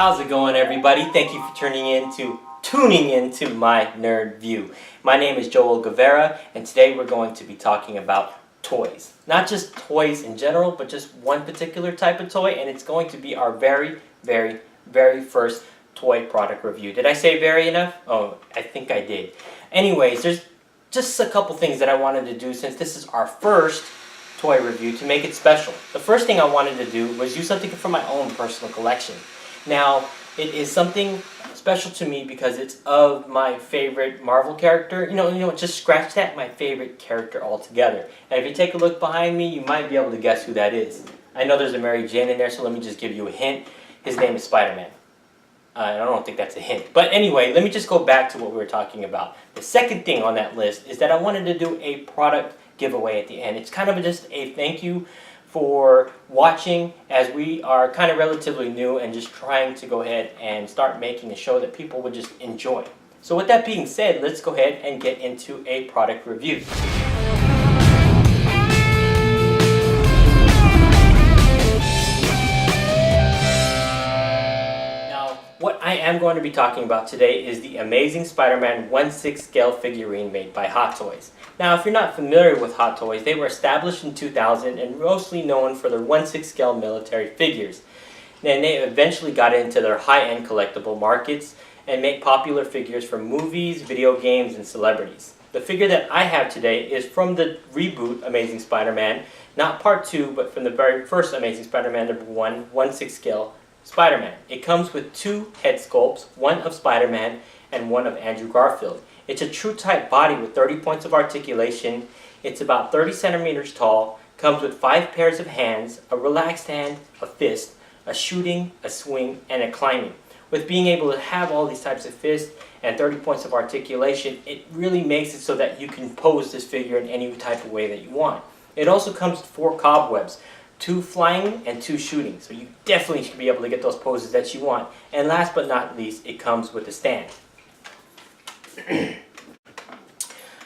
How's it going, everybody? Thank you for tuning into my Nerd View. My name is Joel Guevara, and today we're going to be talking about toys. Not just toys in general, but just one particular type of toy, and it's going to be our very first toy product review. Did I say very enough? Oh, I think I did. Anyways, there's just a couple things that I wanted to do since this is our first toy review to make it special. The first thing I wanted to do was use something from my own personal collection. Now, it is something special to me because it's of my favorite Marvel character. You know, just scratch that, my favorite character altogether. And if you take a look behind me, you might be able to guess who that is. I know there's a Mary Jane in there, so let me just give you a hint. His name is Spider-Man. I don't think that's a hint. But anyway, let me just go back to what we were talking about. The second thing on that list is that I wanted to do a product giveaway at the end. It's kind of just a thank you for watching, as we are kind of relatively new and just trying to go ahead and start making a show that people would just enjoy. So with that being said, let's go ahead and get into a product review. What I am going to be talking about today is the Amazing Spider-Man 1/6 scale figurine made by Hot Toys. Now, if you're not familiar with Hot Toys, they were established in 2000 and mostly known for their 1/6 scale military figures. Then they eventually got into their high-end collectible markets and make popular figures for movies, video games, and celebrities. The figure that I have today is from the reboot Amazing Spider-Man, not part 2, but from the very first Amazing Spider-Man #1 1/6 scale Spider-Man. It comes with 2 head sculpts, one of Spider-Man and one of Andrew Garfield. It's a true type body with 30 points of articulation. It's about 30 centimeters tall, comes with 5 pairs of hands, a relaxed hand, a fist, a shooting, a swing, and a climbing. With being able to have all these types of fists and 30 points of articulation, it really makes it so that you can pose this figure in any type of way that you want. It also comes with 4 cobwebs, 2 flying and 2 shooting, so you definitely should be able to get those poses that you want. And last but not least, it comes with a stand.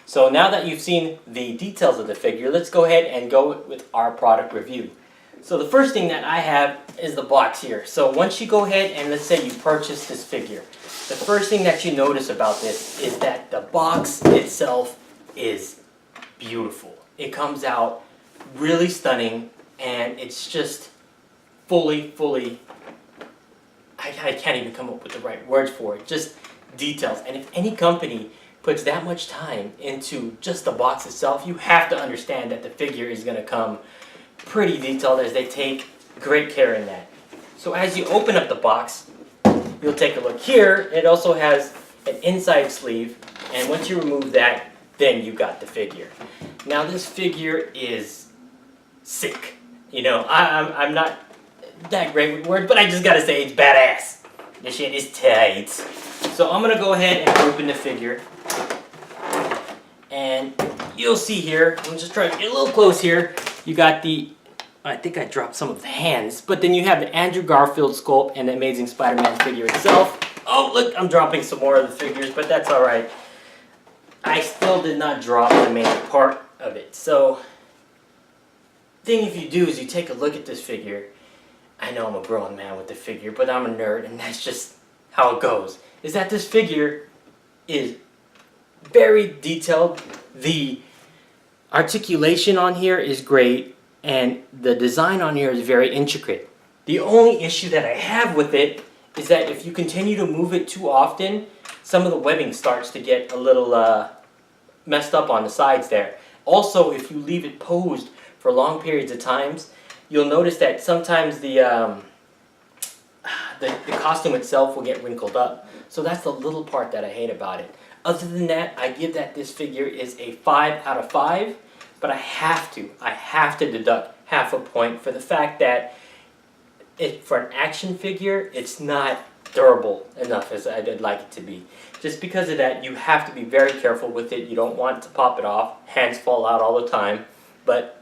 So now that you've seen the details of the figure, let's go ahead and go with our product review. So the first thing that I have is the box here. So once you go ahead and let's say you purchase this figure, the first thing that you notice about this is that the box itself is beautiful. It comes out really stunning, and it's just fully, I can't even come up with the right words for it, just details. And if any company puts that much time into just the box itself, you have to understand that the figure is going to come pretty detailed, as they take great care in that. So as you open up the box, you'll take a look here. It also has an inside sleeve, and once you remove that, then you got the figure. Now this figure is sick. You know, I'm not that great with words, but I just gotta say it's badass. This shit is tight. So I'm gonna go ahead and open the figure. And you'll see here, I'm just trying to get a little close here. You got the, I think I dropped some of the hands, but then you have the Andrew Garfield sculpt and the Amazing Spider-Man figure itself. Oh, look, I'm dropping some more of the figures, but that's alright. I still did not drop the main part of it. So thing if you do is you take a look at this figure. I know I'm a grown man with the figure, but I'm a nerd, and that's just how it goes. Is that this figure is very detailed. The articulation on here is great, and the design on here is very intricate. The only issue that I have with it is that if you continue to move it too often, some of the webbing starts to get a little messed up on the sides there. Also, if you leave it posed for long periods of times, you'll notice that sometimes the costume itself will get wrinkled up. So that's the little part that I hate about it. Other than that, I give that this figure is a 5 out of 5, but I have to deduct half a point for the fact that for an action figure, it's not durable enough as I'd like it to be. Just because of that, you have to be very careful with it. You don't want to pop it off. Hands fall out all the time. But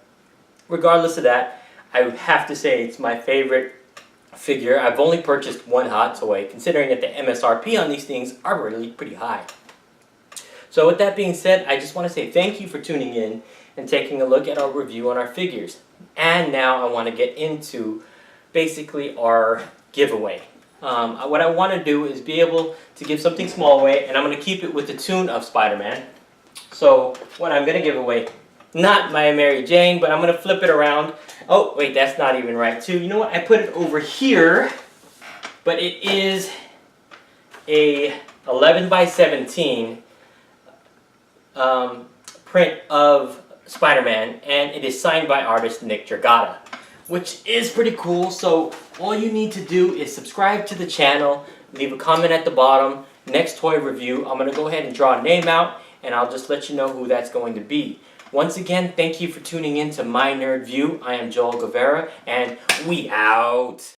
regardless of that, I would have to say it's my favorite figure. I've only purchased one Hot Toy, considering that the MSRP on these things are really pretty high. So with that being said, I just want to say thank you for tuning in and taking a look at our review on our figures. And now I want to get into basically our giveaway. What I want to do is be able to give something small away, and I'm going to keep it with the tune of Spider-Man. So what I'm going to give away, not my Mary Jane, but I'm going to flip it around. Oh, wait, that's not even right, too. You know what? I put it over here, but it is a 11 by 17 print of Spider-Man, and it is signed by artist Nick Dragata, which is pretty cool. So all you need to do is subscribe to the channel, leave a comment at the bottom. Next toy review, I'm going to go ahead and draw a name out, and I'll just let you know who that's going to be. Once again, thank you for tuning in to My Nerd View. I am Joel Guevara, and we out.